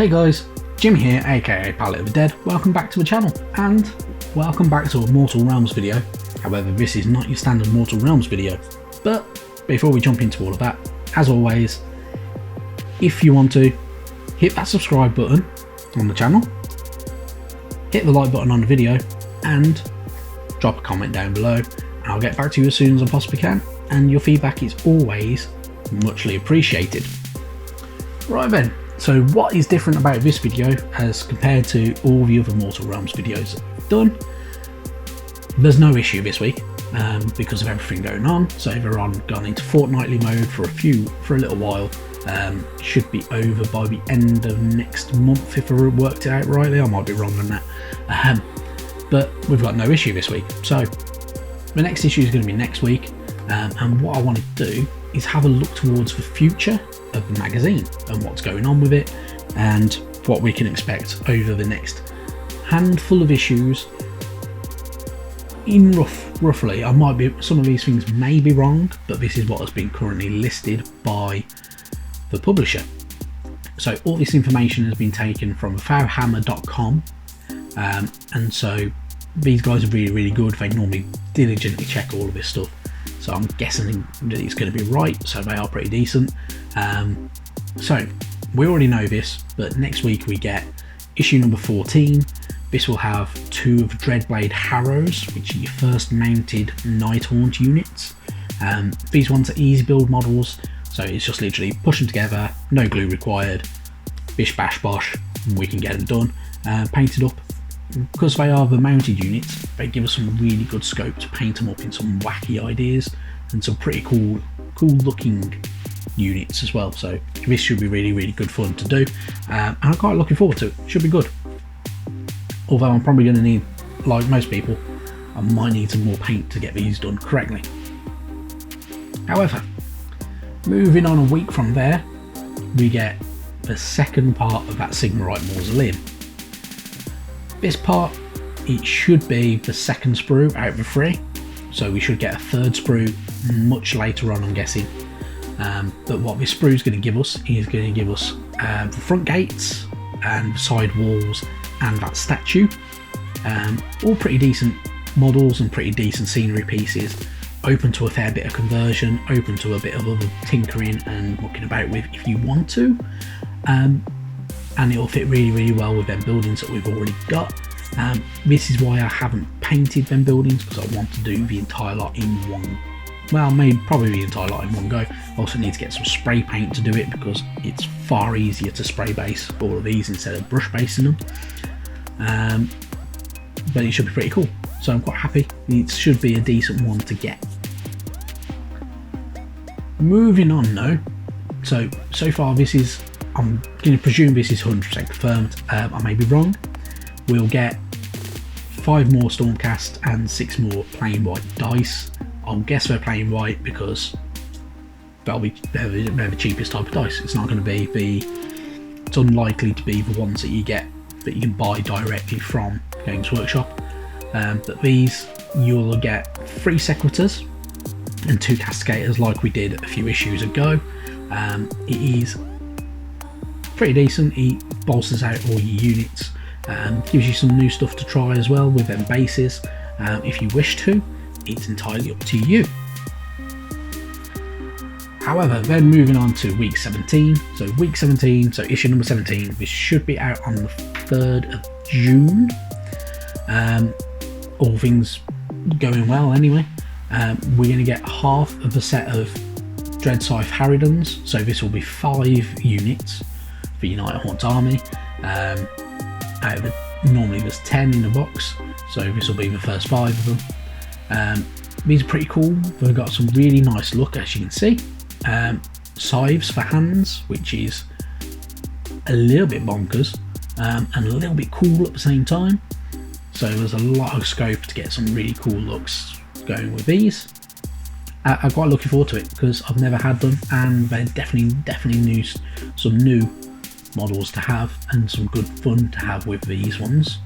Hey guys, Jim here, aka Palette of the Dead. Welcome back to the channel, and welcome back to a Mortal Realms video. However, this is not your standard Mortal Realms video. But before we jump into all of that, as always, if you want to, hit that subscribe button on the channel, hit the like button on the video, and drop a comment down below, and I'll get back to you as soon as I possibly can, and your feedback is always muchly appreciated. Right then, so what is different about this video as compared to all the other Mortal Realms videos I've done? There's no issue this week because of everything going on. So they're gone into fortnightly mode for a little while. Should be over by the end of next month if I worked it out rightly. I might be wrong on that. But we've got no issue this week. So the next issue is going to be next week. And what I want to do is have a look towards the future of the magazine and what's going on with it and what we can expect over the next handful of issues. In roughly, some of these things may be wrong, but this is what has been currently listed by the publisher. So all this information has been taken from Warhammer.com, and so these guys are really good. They normally diligently check all of this stuff, so I'm guessing that it's going to be right, so they are pretty decent. So we already know this, but next week we get issue number 14. This will have 2 of Dreadblade Harrows, which are your first mounted Nighthaunt units. These ones are easy build models, so it's just literally push them together, no glue required, bish bash bosh, and we can get them done. Painted up. Because they are the mounted units, they give us some really good scope to paint them up in some wacky ideas and some pretty cool looking units as well. So this should be really good fun to do, and I'm quite looking forward to it. Should be good. Although I'm probably going to need, like most people, I might need some more paint to get these done correctly. However, moving on a week from there, we get the second part of that Sigmarite Mausoleum. This part, it should be the second sprue out of the 3, so we should get a third sprue much later on, I'm guessing. But what this sprue is going to give us is going to give us the front gates and side walls and that statue. All pretty decent models and pretty decent scenery pieces, open to a fair bit of conversion, open to a bit of other tinkering and mucking about with if you want to. And it'll fit really well with them buildings that we've already got. This is why I haven't painted them buildings, because I want to do the entire lot in one, well, maybe probably the entire lot in one go. I also need to get some spray paint to do it, because it's far easier to spray base all of these instead of brush basing them. But it should be pretty cool, so I'm quite happy. It should be a decent one to get. Moving on though, so far this is, I'm going to presume this is 100% confirmed. I may be wrong. We'll get 5 more Stormcast and 6 more plain white dice. I'll guess they're plain white because they're the cheapest type of dice. It's not going to be it's unlikely to be the ones that you get that you can buy directly from Games Workshop. But these, you'll get 3 Sequitors and 2 Cascaders like we did a few issues ago. It is pretty decent. It bolsters out all your units, gives you some new stuff to try as well with them bases. If you wish to, it's entirely up to you. However, then moving on to week 17. So week 17, so issue number 17, this should be out on the 3rd of June. All things going well anyway. We're going to get half of a set of Dreadscythe Harridans, so this will be 5 units for your Nighthaunt army. Out of normally there's 10 in the box, so this will be the first 5 of them. These are pretty cool. They've got some really nice look, as you can see. Scythes for hands, which is a little bit bonkers and a little bit cool at the same time. So there's a lot of scope to get some really cool looks going with these. I'm quite looking forward to it because I've never had them, and they're definitely some new models to have and some good fun to have with these ones.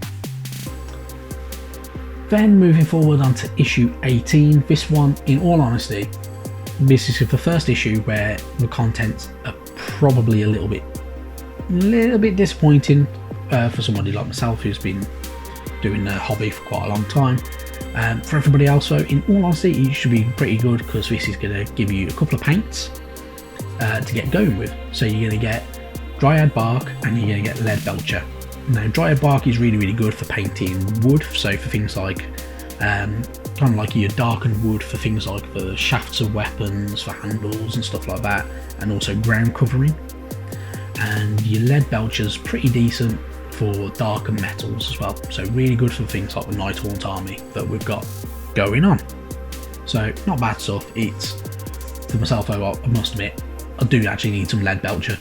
Then moving forward onto issue 18, this one, in all honesty, this is the first issue where the contents are probably a little bit a little bit disappointing for somebody like myself who's been doing the hobby for quite a long time. For everybody else though, in all honesty, it should be pretty good, because this is going to give you a couple of paints to get going with. So you're going to get Dryad Bark and you're going to get Lead Belcher. Now Dryad Bark is really good for painting wood, so for things like kind of like your darkened wood for things like the shafts of weapons, for handles and stuff like that, and also ground covering. And your Lead Belcher's pretty decent for darkened metals as well, so really good for things like the Nighthaunt army that we've got going on. So not bad stuff. It's, for myself though, I must admit, I do actually need some Lead Belcher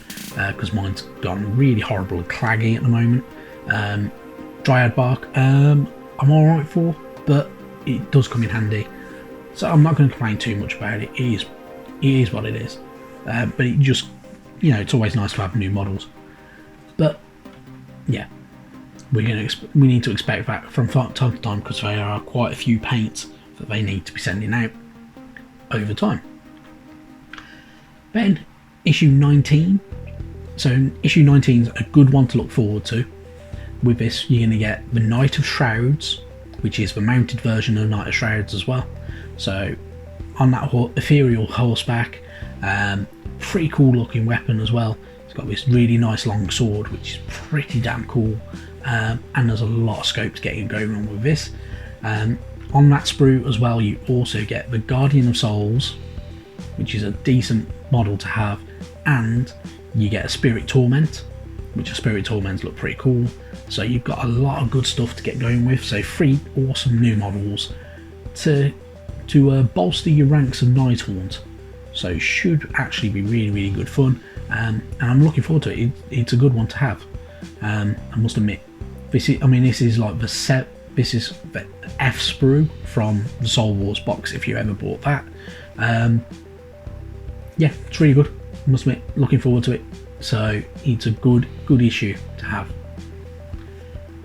because mine's gone really horrible and claggy at the moment. Dryad Bark I'm alright for, but it does come in handy, so I'm not going to complain too much about it. It is what it is, but it just, you know, it's always nice to have new models. But yeah, we need to expect that from time to time, because there are quite a few paints that they need to be sending out over time. Then issue 19. So issue 19 is a good one to look forward to. With this, you're going to get the Knight of Shrouds, which is the mounted version of Knight of Shrouds as well. So on that ethereal horseback, pretty cool looking weapon as well. It's got this really nice long sword, which is pretty damn cool, and there's a lot of scopes getting going on with this. On that sprue as well, you also get the Guardian of Souls, which is a decent model to have, and you get a Spirit Torment, which a Spirit Torments look pretty cool. So you've got a lot of good stuff to get going with. So 3 awesome new models to bolster your ranks of Nighthaunt. So it should actually be really good fun, and I'm looking forward to it. It's a good one to have. I must admit, this is like this is the F sprue from the Soul Wars box, if you ever bought that. Yeah, it's really good, I must admit. Looking forward to it. So it's a good issue to have.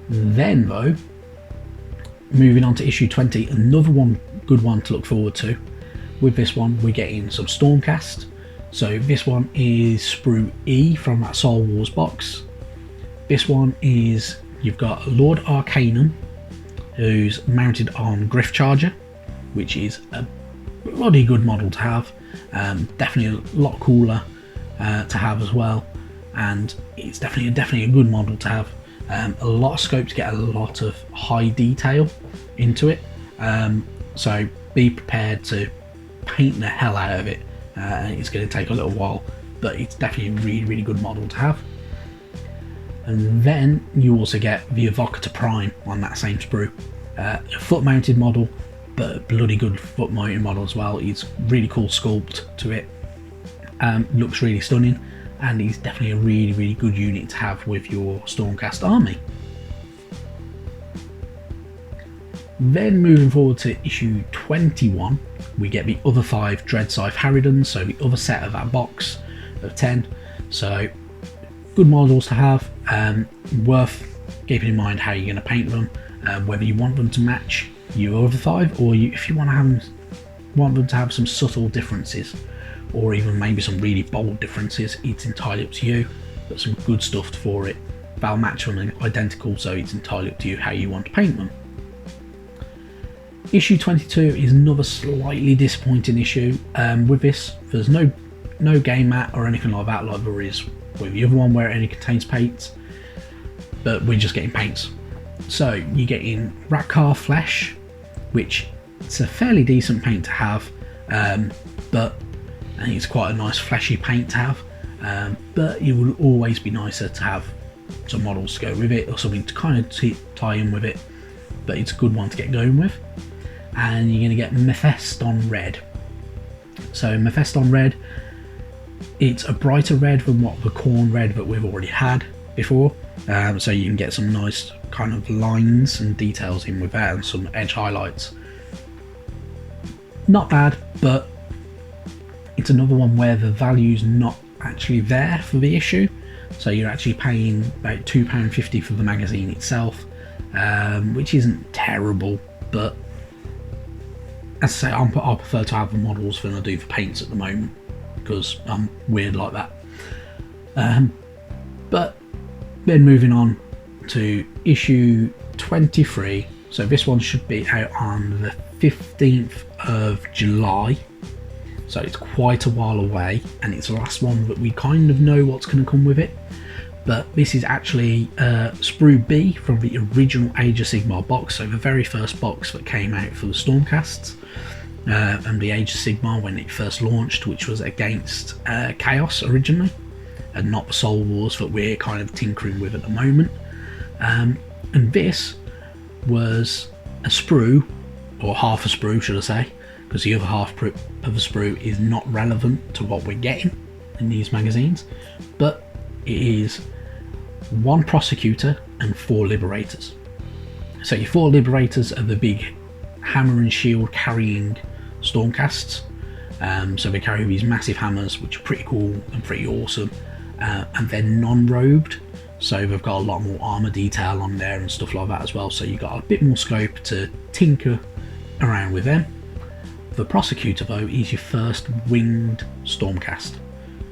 Then though, moving on to issue 20, another good one to look forward to. With this one, we're getting some Stormcast. So this one is sprue E from that Soul Wars box. This one is, you've got Lord Arcanum, who's mounted on Griff Charger, which is a bloody good model to have. Definitely a lot cooler to have as well, and it's definitely a good model to have. A lot of scopes get a lot of high detail into it, so be prepared to paint the hell out of it. It's going to take a little while, but it's definitely a really good model to have. And then you also get the Evocator Prime on that same sprue. A foot mounted model, but a bloody good foot mounted model as well. It's really cool sculpt to it, looks really stunning, and he's definitely a really good unit to have with your Stormcast army. Then moving forward to issue 21, we get the other 5 Dreadscythe Harridans, so the other set of that box of 10. So good models to have, worth keeping in mind how you're going to paint them, whether you want them to match your other 5, or if you want them to have some subtle differences, or even maybe some really bold differences. It's entirely up to you, but some good stuff for it. They'll match them identical, so it's entirely up to you how you want to paint them. Issue 22 is another slightly disappointing issue. With this, there's no game mat or anything like that like there is with the other one, where it only contains paints, but we're just getting paints. So you're getting Rakkar Flesh, which it's a fairly decent paint to have, but I think it's quite a nice fleshy paint to have, but it would always be nicer to have some models to go with it, or something to kind of tie in with it, but it's a good one to get going with. And you're going to get Mephiston Red. So Mephiston Red, it's a brighter red than what the Corn Red that we've already had before, so you can get some nice kind of lines and details in with that, and some edge highlights. Not bad, but it's another one where the value's not actually there for the issue, so you're actually paying about £2.50 for the magazine itself, which isn't terrible, but as I say, I prefer to have the models than I do the paints at the moment, because I'm weird like that. But then moving on to issue 23. So this one should be out on the 15th of July. So it's quite a while away, and it's the last one that we kind of know what's going to come with it. But this is actually Sprue B from the original Age of Sigmar box, so the very first box that came out for the Stormcasts and the Age of Sigmar when it first launched, which was against Chaos originally, and not the Soul Wars that we're kind of tinkering with at the moment. And this was a sprue, or half a sprue should I say, because the other half of the sprue is not relevant to what we're getting in these magazines, but it is 1 Prosecutor and 4 Liberators. So your 4 Liberators are the big hammer and shield carrying Stormcasts. So they carry these massive hammers, which are pretty cool and pretty awesome, and they're non-robed, so they've got a lot more armor detail on there and stuff like that as well, so you've got a bit more scope to tinker around with them. The Prosecutor though is your first winged Stormcast.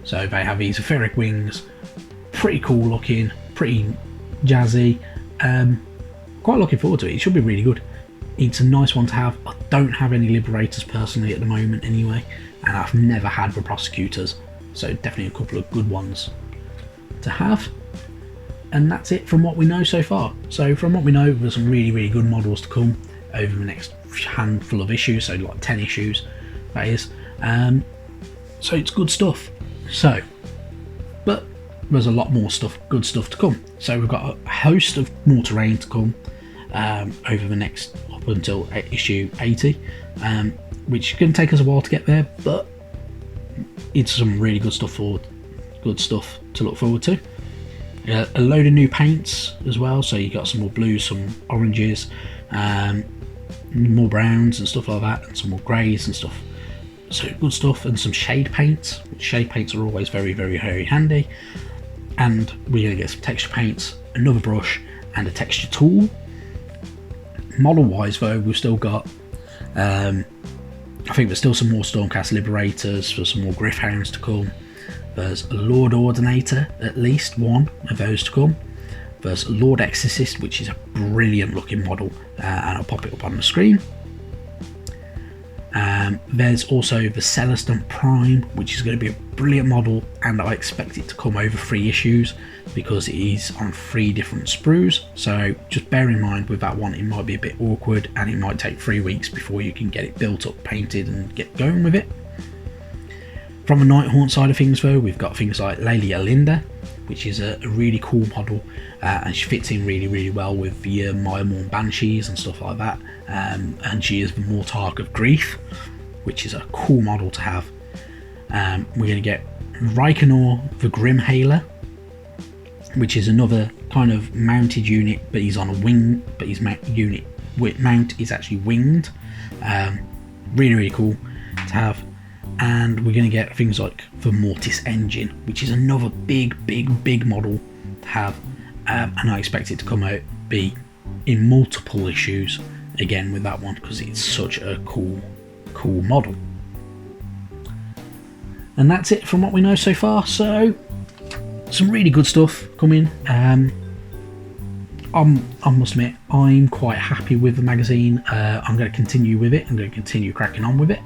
So they have these etheric wings, pretty cool looking, pretty jazzy. Quite looking forward to it. It should be really good. It's a nice one to have. I don't have any Liberators personally at the moment anyway, and I've never had the Prosecutors, so definitely a couple of good ones to have. And that's it from what we know so far. So from what we know, there's some really good models to come over the next handful of issues, so like 10 issues that is. So it's good stuff. So, but there's a lot more stuff, good stuff to come. So we've got a host of more terrain to come over the next, up until issue 80, which can take us a while to get there, but it's some really good stuff to look forward to. A load of new paints as well, so you got some more blues, some oranges, more browns and stuff like that, and some more greys and stuff. So good stuff, and some shade paints. Shade paints are always very handy. And we're going to get some texture paints, another brush, and a texture tool. Model wise though, we've still got I think there's still some more Stormcast Liberators, for some more Griffhounds to come. There's a Lord Ordinator, at least one of those to come. There's a Lord Exorcist, which is a brilliant looking model, and I'll pop it up on the screen. There's also the Celestant Prime, which is going to be a brilliant model, and I expect it to come over 3 issues because it is on 3 different sprues. So just bear in mind with that one, it might be a bit awkward and it might take 3 weeks before you can get it built up, painted, and get going with it. From the Nighthaunt side of things though, we've got things like Lady Alinda, which is a really cool model, and she fits in really well with the Myrmorn Banshees and stuff like that, and she is the Mortarch of Grief, which is a cool model to have. We're going to get Reikenor the Grimhailer, which is another kind of mounted unit, but he's on a wing, but his mount is actually winged. Really cool to have. And we're going to get things like the Mortis Engine, which is another big model to have, and I expect it to come out, be in multiple issues again with that one, because it's such a cool model. And that's it from what we know so far. So some really good stuff coming. I must admit, I'm quite happy with the magazine. I'm going to continue with it. I'm going to continue cracking on with it.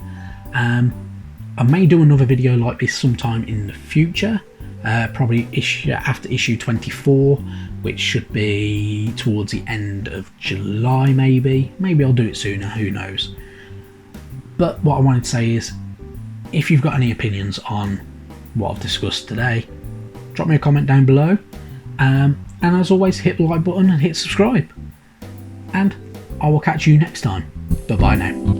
I may do another video like this sometime in the future, probably after issue 24, which should be towards the end of July maybe. Maybe I'll do it sooner, who knows. But what I wanted to say is, if you've got any opinions on what I've discussed today, drop me a comment down below, and as always, hit the like button and hit subscribe, and I will catch you next time. Bye bye now.